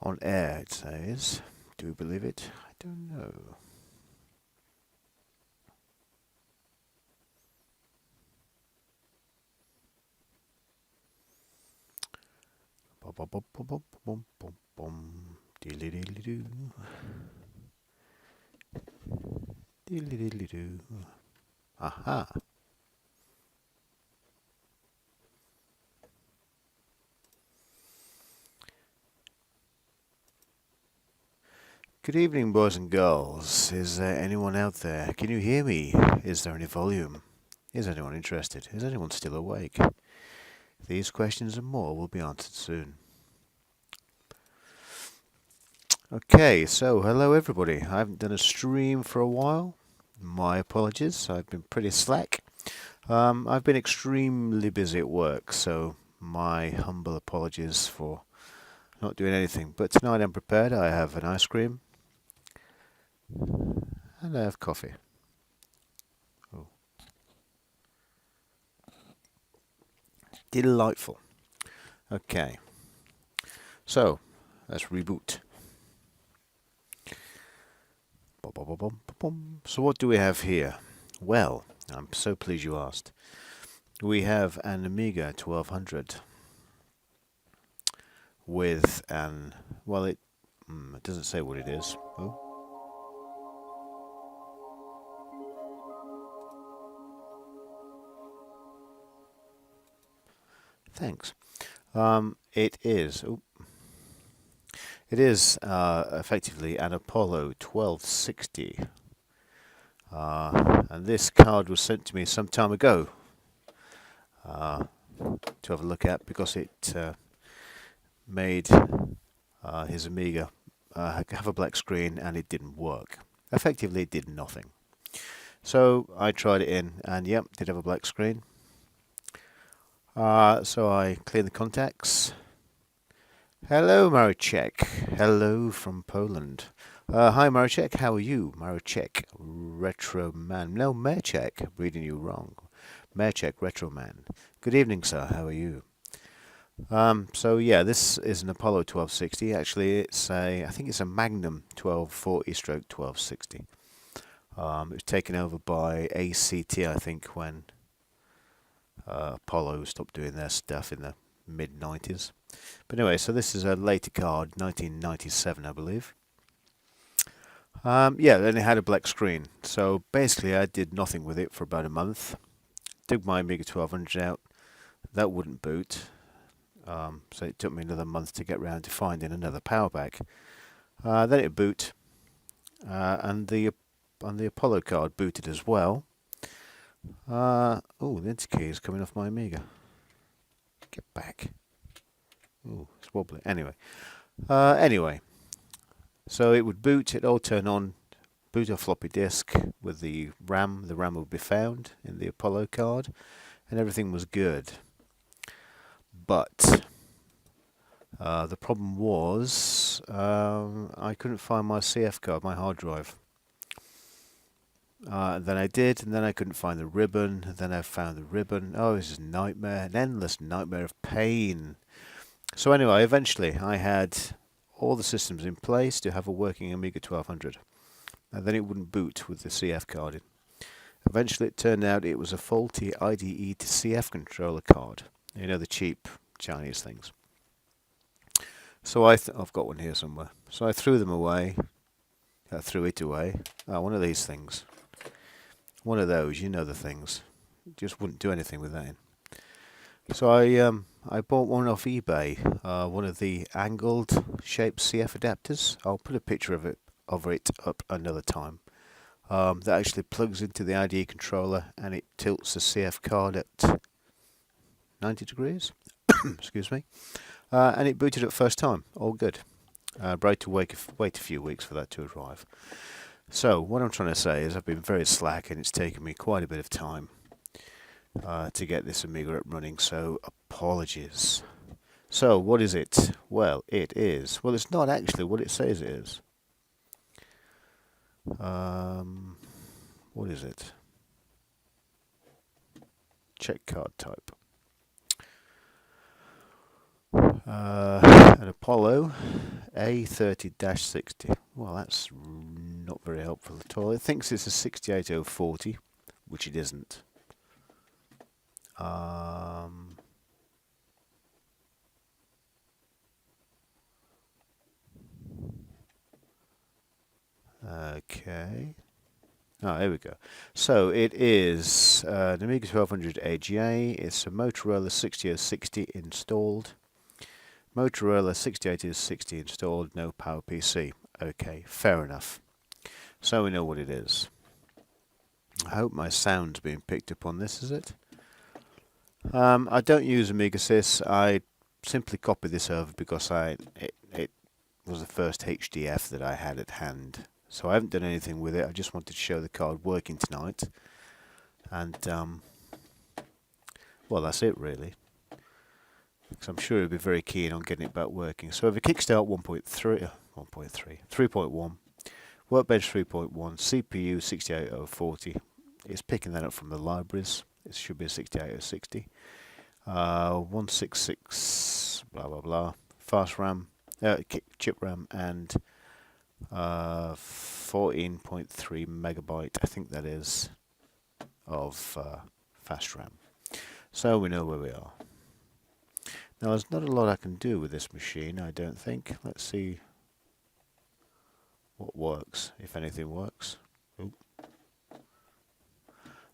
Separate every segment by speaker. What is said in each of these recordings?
Speaker 1: On air, it says. Do we believe it? I don't know. Bum, bum, bum, bum, bum, bum, bum, bum. Diddly-diddly-doo. Diddly-diddly-doo. Aha. Good evening, boys and girls. Is there anyone out there? Can you hear me? Is there any volume? Is anyone interested? Is anyone still awake? These questions and more will be answered soon. Okay, so hello everybody. I haven't done a stream for a while. My apologies. I've been pretty slack. I've been extremely busy at work, so my humble apologies for not doing anything. But tonight I'm prepared. I have an ice cream and I have coffee. Oh. Delightful. Okay, so let's reboot. So what do we have here? Well, I'm so pleased you asked. We have an Amiga 1200 with an, well, it doesn't say what it is. Oh. Thanks. It is. Oh, it is effectively an Apollo 1260. And this card was sent to me some time ago to have a look at because it made his Amiga have a black screen and it didn't work. Effectively, it did nothing. So I tried it in and yep, did have a black screen. So I cleared the contacts. Hello, Mareczek. Hello from Poland. Hi, Mareczek. How are you? Mareczek, Retro Man. No, Mareczek. Reading you wrong. Mareczek, Retro Man. Good evening, sir. How are you? So yeah, this is an Apollo 1260. Actually, I think it's a Magnum 1240/1260. It was taken over by ACT, I think, when Apollo stopped doing their stuff in the mid-90s. But anyway, so this is a later card, 1997, I believe. Yeah, and it had a black screen. So basically, I did nothing with it for about a month. Took my Amiga 1200 out. That wouldn't boot. So it took me another month to get round to finding another power pack. Then it boot, and the Apollo card booted as well. Oh, the enter key is coming off my Amiga. Get back. Oh, it's wobbly. Anyway, so it would boot. It all turn on. Boot a floppy disk with the RAM. The RAM would be found in the Apollo card, and everything was good. But the problem was I couldn't find my CF card, my hard drive. Then I did, and then I couldn't find the ribbon. And then I found the ribbon. Oh, this is a nightmare, an endless nightmare of pain. So anyway, eventually I had all the systems in place to have a working Amiga 1200. And then it wouldn't boot with the CF card in. Eventually it turned out it was a faulty IDE to CF controller card. You know, the cheap Chinese things. So I've got one here somewhere. So I threw them away. Threw it away. One of these things. One of those, you know the things. Just wouldn't do anything with that in. So I bought one off eBay. One of the angled shaped CF adapters. I'll put a picture of it up another time. That actually plugs into the IDE controller and it tilts the CF card at 90 degrees. Excuse me. And it booted up first time. All good. Right to wait a few weeks for that to arrive. So what I'm trying to say is I've been very slack and it's taken me quite a bit of time to get this Amiga up running, so apologies. So what is it? Well, it is. Well, it's not actually what it says it is. What is it? Check card type. An Apollo A30-60. Well, that's not very helpful at all. It thinks it's a 68040, which it isn't. Okay. Oh, here we go. So it is an Amiga 1200 AGA. It's a Motorola 60060 installed. Motorola 68060 installed, no PowerPC. Okay, fair enough. So we know what it is. I hope my sound's being picked up on this, is it? I don't use Amiga Sys. I simply copied this over because it was the first HDF that I had at hand. So I haven't done anything with it. I just wanted to show the card working tonight. And, well, that's it really. Because I'm sure he'll be very keen on getting it back working. So if a Kickstart 3.1, Workbench 3.1, CPU 68040. It's picking that up from the libraries. It should be a 68060. 166, blah blah blah. Fast RAM, chip RAM, and 14.3 megabyte, I think that is, of fast RAM. So we know where we are. Now there's not a lot I can do with this machine, I don't think. Let's see what works, if anything works. Oop.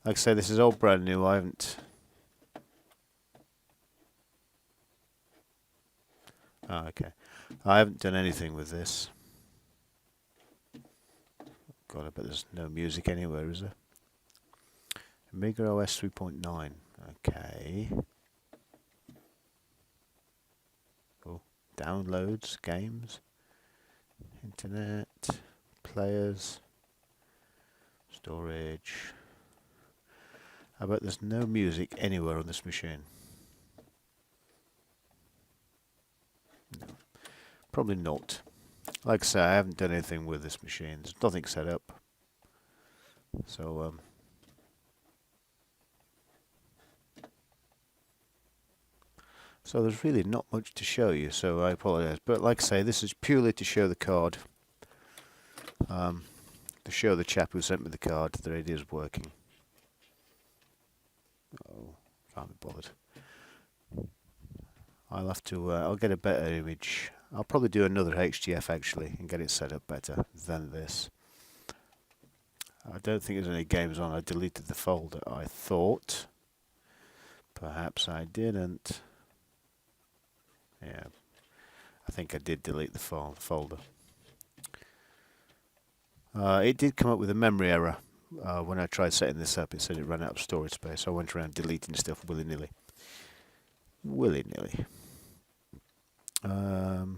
Speaker 1: Like I say, this is all brand new. I haven't... Oh, okay. I haven't done anything with this. God, I bet there's no music anywhere, is there? Amiga OS 3.9. Okay. Oh, downloads, games, internet, players, storage. I bet there's no music anywhere on this machine. No, probably not. Like I say, I haven't done anything with this machine. There's nothing set up. So, so there's really not much to show you, so I apologise. But like I say, this is purely to show the card. To show the chap who sent me the card that it is working. Oh, can't be bothered. I'll have to, I'll get a better image. I'll probably do another HDF actually and get it set up better than this. I don't think there's any games on. I deleted the folder, I thought. Perhaps I didn't. Yeah, I think I did delete the folder. It did come up with a memory error when I tried setting this up. It said it ran out of storage space. So I went around deleting stuff willy-nilly. Willy-nilly. Oh.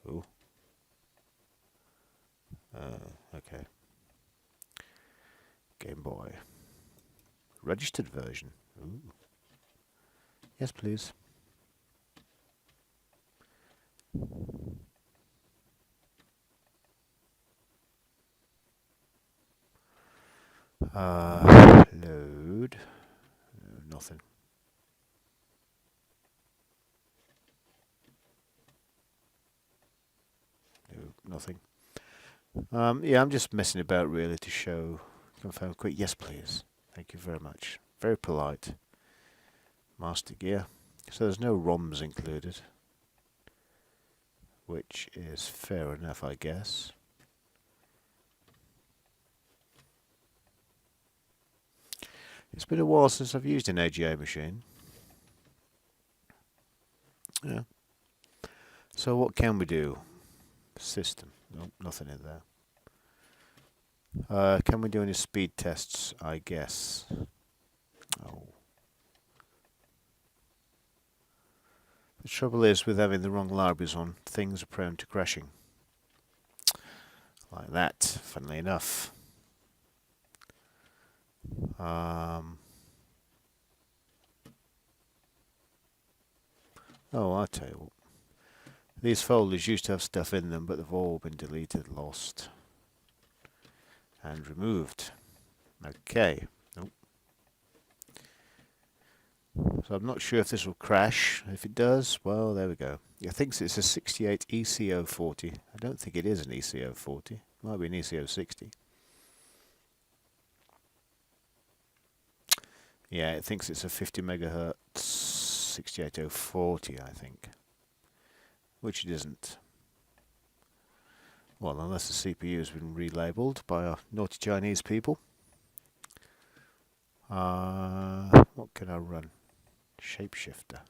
Speaker 1: Oh. Okay. Game Boy. Registered version. Ooh. Yes, please. Load. Nothing. No, nothing. Yeah, I'm just messing about really to show. Confirm quick. Yes, please. Thank you very much. Very polite. Master gear. So there's no ROMs included, which is fair enough, I guess. It's been a while since I've used an AGA machine. Yeah. So what can we do? System. Nope, nothing in there. Can we do any speed tests? I guess. Oh. The trouble is with having the wrong libraries on, things are prone to crashing. Like that, funnily enough. Oh, I'll tell you what. These folders used to have stuff in them, but they've all been deleted, lost, and removed. Okay. Nope. So I'm not sure if this will crash. If it does, well, there we go. It thinks it's a 68 ECO40. I don't think it is an ECO40. It might be an ECO60. Yeah, it thinks it's a 50 megahertz 68040, I think. Which it isn't. Well, unless the CPU has been relabeled by our naughty Chinese people. What can I run? Shapeshifter.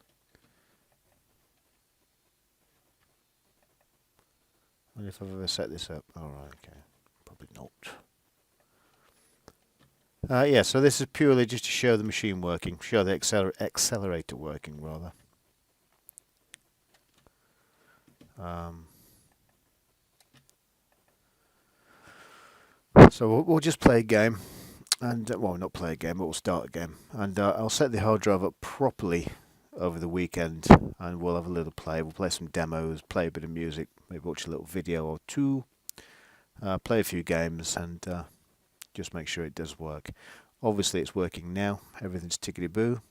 Speaker 1: I wonder if I've ever set this up. Alright, okay. Probably not. Yeah, so this is purely just to show the machine working. Show the accelerator working, rather. So we'll just play a game. And well, not play a game, but we'll start a game. And I'll set the hard drive up properly over the weekend, and we'll have a little play. We'll play some demos, play a bit of music, maybe watch a little video or two, play a few games, and just make sure it does work. Obviously, it's working now. Everything's tickety-boo.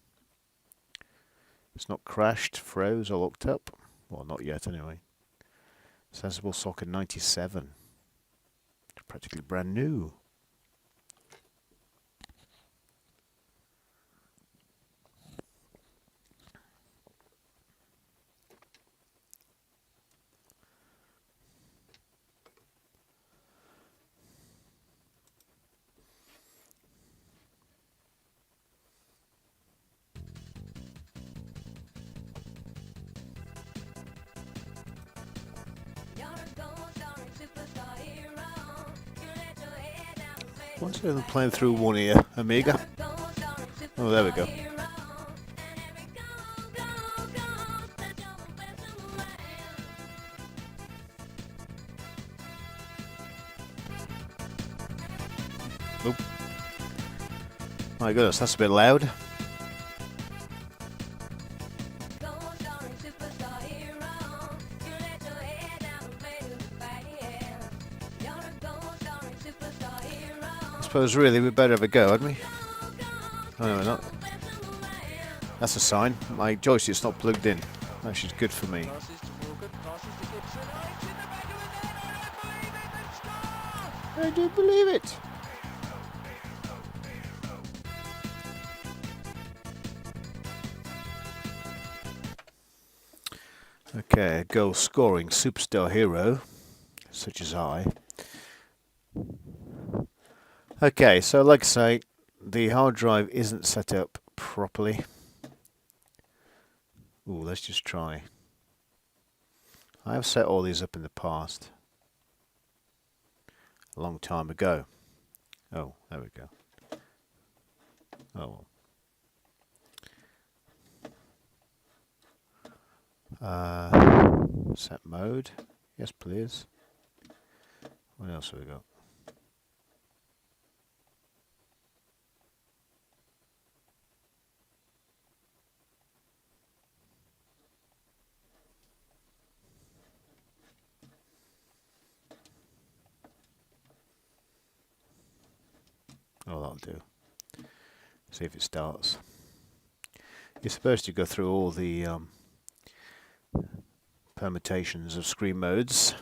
Speaker 1: It's not crashed, froze, or locked up. Well, not yet, anyway. Sensible Soccer 97. It's practically brand new. What's it playing through one ear? Amiga? Oh, there we go. Oop. My goodness, that's a bit loud. I suppose really we'd better have a go, hadn't we? Oh no, we're not. That's a sign. My joystick's not plugged in. Which is good for me. I do believe it. Okay, a goal scoring superstar hero, such as I. Okay, so like I say, the hard drive isn't set up properly. Ooh, let's just try. I have set all these up in the past. A long time ago. Oh, there we go. Oh well. Set mode. Yes, please. What else have we got? Oh, that'll do. See if it starts. You're supposed to go through all the permutations of screen modes.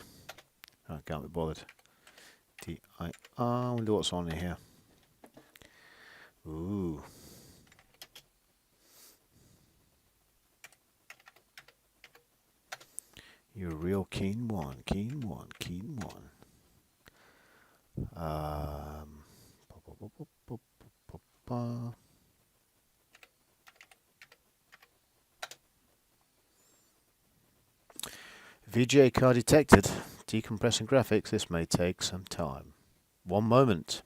Speaker 1: I can't be bothered. DIR. I wonder what's on here. Ooh. You're a real keen one, keen one, keen one. VGA card detected. Decompressing graphics. This may take some time. 1 moment.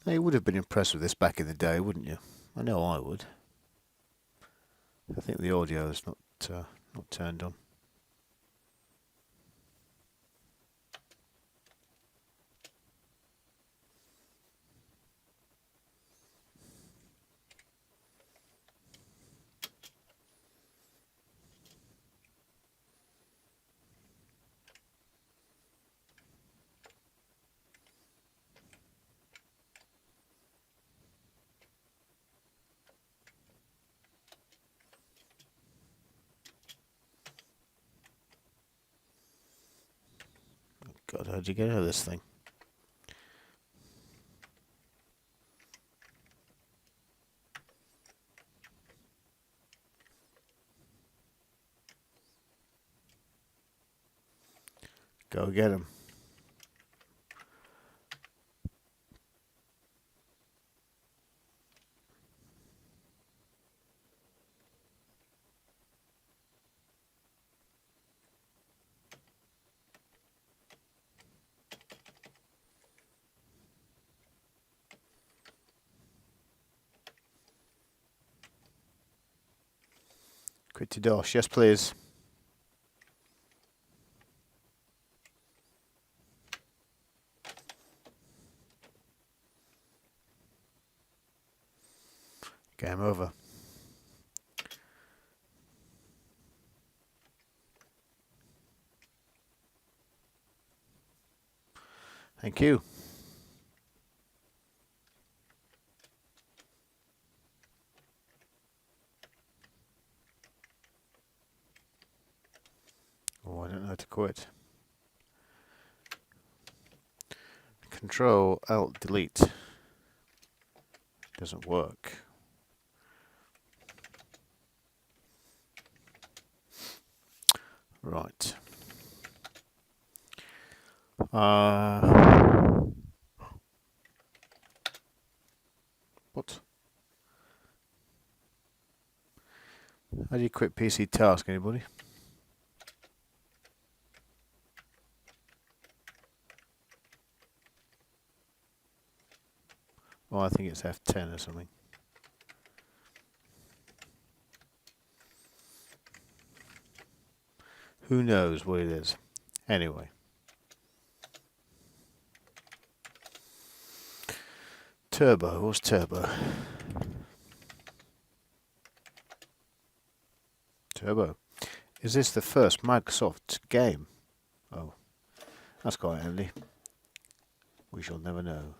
Speaker 1: Now, you would have been impressed with this back in the day, wouldn't you? I know I would. I think the audio is not turned on. How'd you get out of this thing? Go get him. Quit your DOS. Yes, please. Game over. Thank you. Oh, I don't know how to quit. Control Alt Delete. Doesn't work. Right. What? How do you quit PC task, anybody? Oh, I think it's F10 or something. Who knows what it is? Anyway. Turbo. What's Turbo? Turbo. Is this the first Microsoft game? Oh, that's quite handy. We shall never know.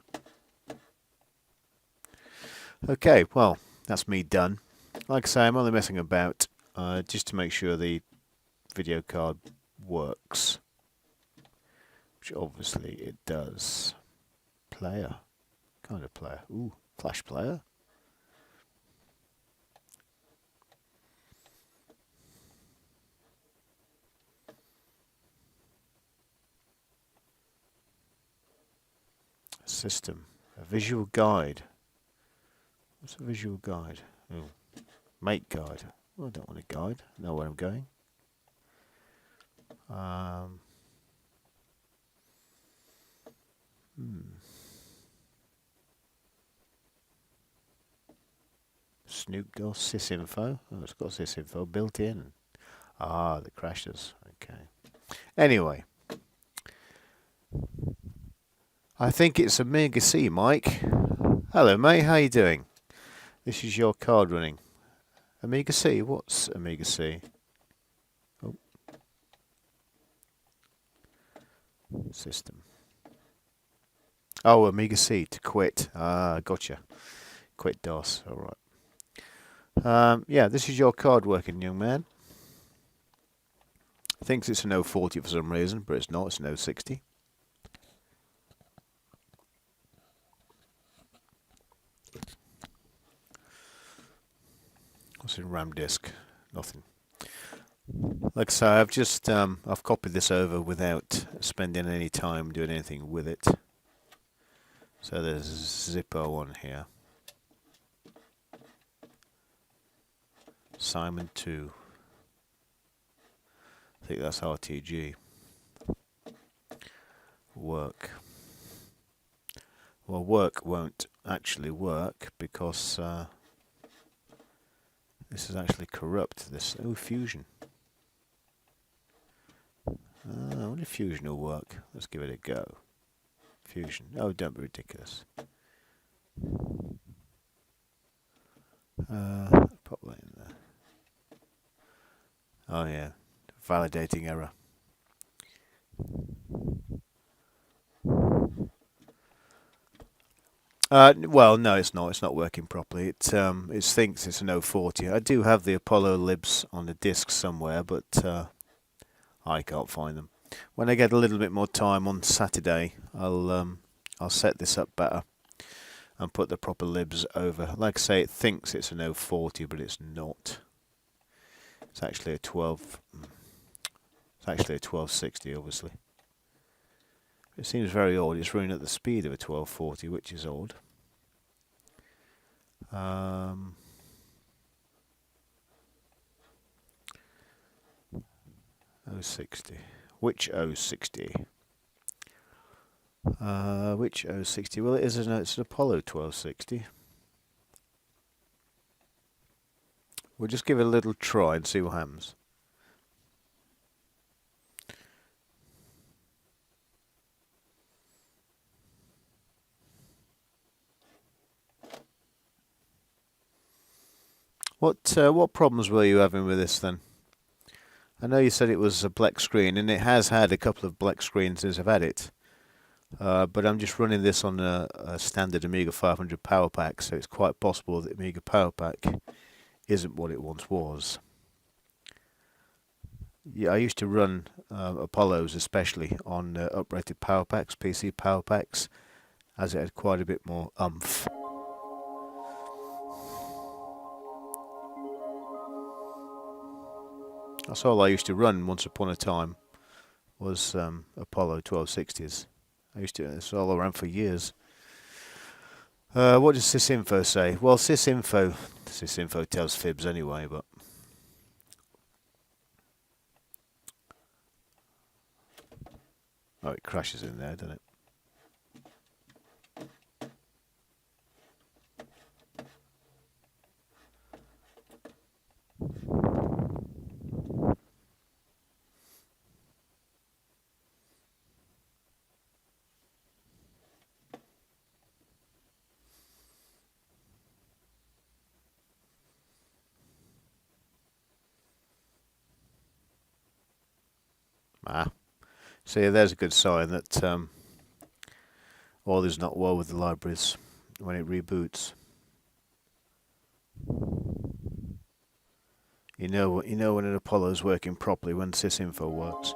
Speaker 1: Okay, well, that's me done. Like I say, I'm only messing about just to make sure the video card works, which obviously it does. Player, kind of player. Ooh, flash player. System, a visual guide. What's a visual guide? Oh, make guide. Well, I don't want a guide. I know where I'm going. Snoop DOS sysinfo. Oh, it's got sysinfo built in. Ah, the crashes. Okay. Anyway, I think it's Amiga C, Mike. Hello, mate. How you doing? This is your card running. Amiga C. What's Amiga C? Oh. System. Oh, Amiga C to quit. Ah, gotcha. Quit DOS. All right. Yeah, this is your card working, young man. Thinks it's an 040 for some reason, but it's not. It's an 060. What's in RAM disk? Nothing. Like I say, I've just I've copied this over without spending any time doing anything with it. So there's Zippo on here. Simon 2. I think that's RTG. Work. Well, work won't actually work because this is actually corrupt. This Fusion. I wonder if Fusion will work. Let's give it a go. Fusion. Oh, don't be ridiculous. Pop that in there. Oh yeah, validating error. Well, no, it's not. It's not working properly. It thinks it's an 040. I do have the Apollo libs on the disk somewhere, but I can't find them. When I get a little bit more time on Saturday, I'll set this up better and put the proper libs over. Like I say, it thinks it's an 040, but it's not. It's actually a 12. It's actually a 1260, obviously. It seems very odd. It's running at the speed of a 1240, which is odd. 060. Which 060? Which 060? Well, it's an Apollo 1260. We'll just give it a little try and see what happens. What problems were you having with this then? I know you said it was a black screen, and it has had a couple of black screens since I've had it. But I'm just running this on a standard Amiga 500 power pack, so it's quite possible that Amiga power pack isn't what it once was. Yeah, I used to run Apollos especially on uprated power packs, PC power packs, as it had quite a bit more oomph. That's all I used to run once upon a time, was Apollo 1260s. It's all around for years. What does sysinfo say? Well, sysinfo tells fibs anyway, but oh, it crashes in there, doesn't it? See, there's a good sign that all is not well with the libraries when it reboots. You know when an Apollo is working properly when sysinfo works.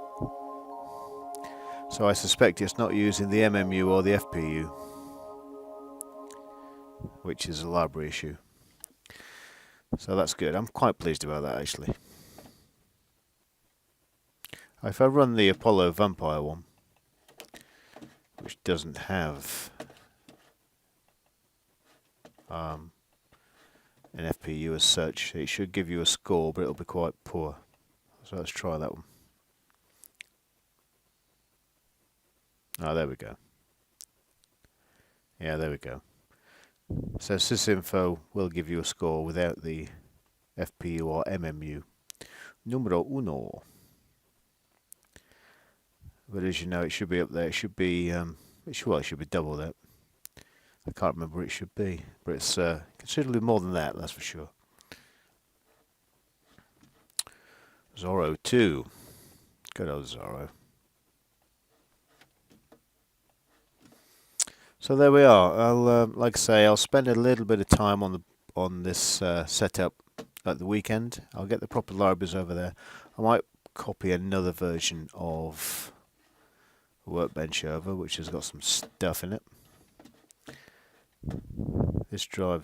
Speaker 1: So I suspect it's not using the MMU or the FPU, which is a library issue. So that's good. I'm quite pleased about that, actually. If I run the Apollo Vampire one, which doesn't have an FPU as such, it should give you a score, but it'll be quite poor. So let's try that one. Oh, there we go. Yeah, there we go. So sysinfo will give you a score without the FPU or MMU. Numero uno. But as you know, it should be up there. It should be, it should be double that. I can't remember what it should be, but it's considerably more than that, that's for sure. Zorro 2. Good old Zorro. So there we are. I'll, like I say, I'll spend a little bit of time on this setup at the weekend. I'll get the proper libraries over there. I might copy another version of Workbench over, which has got some stuff in it. This drive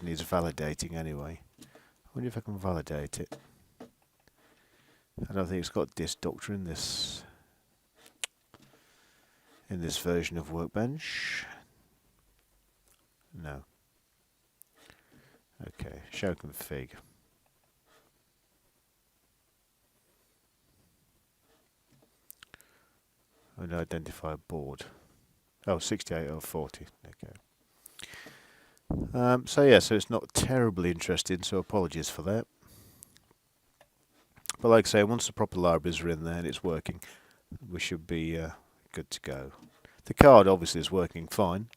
Speaker 1: needs validating anyway. I wonder if I can validate it. I don't think it's got disk doctor in this version of Workbench. No. Okay, show config. Unidentified board. Oh, 68040. Okay. So yeah, so it's not terribly interesting, so apologies for that. But like I say, once the proper libraries are in there and it's working, we should be good to go. The card obviously is working fine.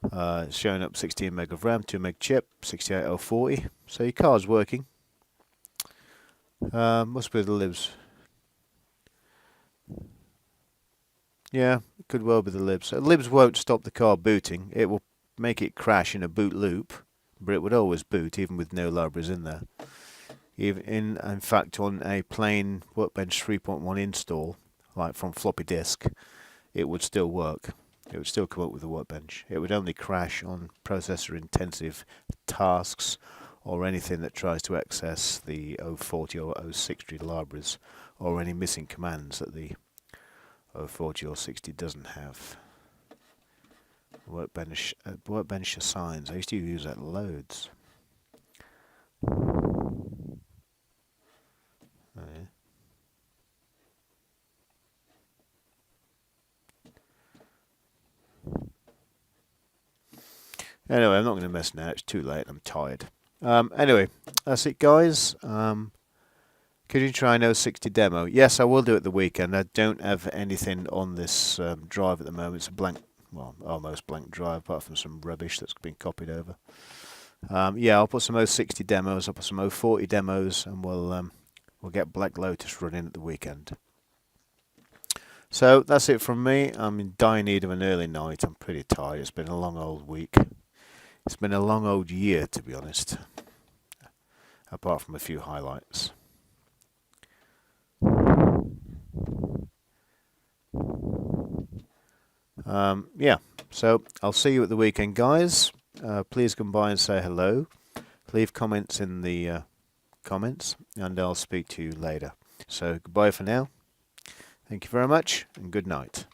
Speaker 1: It's showing up 16 meg of RAM, 2 meg chip, 68040. So your card's working. Must be the libs. Yeah, it could well be the libs. Libs won't stop the card booting. It will make it crash in a boot loop, but it would always boot even with no libraries in there. In fact, on a plain Workbench 3.1 install, like from floppy disk, it would still work. It would still come up with the workbench. It would only crash on processor intensive tasks or anything that tries to access the 040 or 060 libraries, or any missing commands that the 040 or 60 doesn't have. Workbench assigns. I used to use that loads. Oh, yeah. Anyway, I'm not going to mess now. It's too late. I'm tired. Anyway, that's it, guys. Could you try an 060 demo? Yes, I will do it the weekend. I don't have anything on this drive at the moment. It's a blank, well, almost blank drive, apart from some rubbish that's been copied over. Yeah, I'll put some 060 demos. I'll put some 040 demos, and we'll get Black Lotus running at the weekend. So that's it from me. I'm in dire need of an early night. I'm pretty tired. It's been a long old week. It's been a long old year, to be honest, apart from a few highlights. Yeah, so I'll see you at the weekend, guys. Please come by and say hello. Leave comments in the comments, and I'll speak to you later. So goodbye for now. Thank you very much, and good night.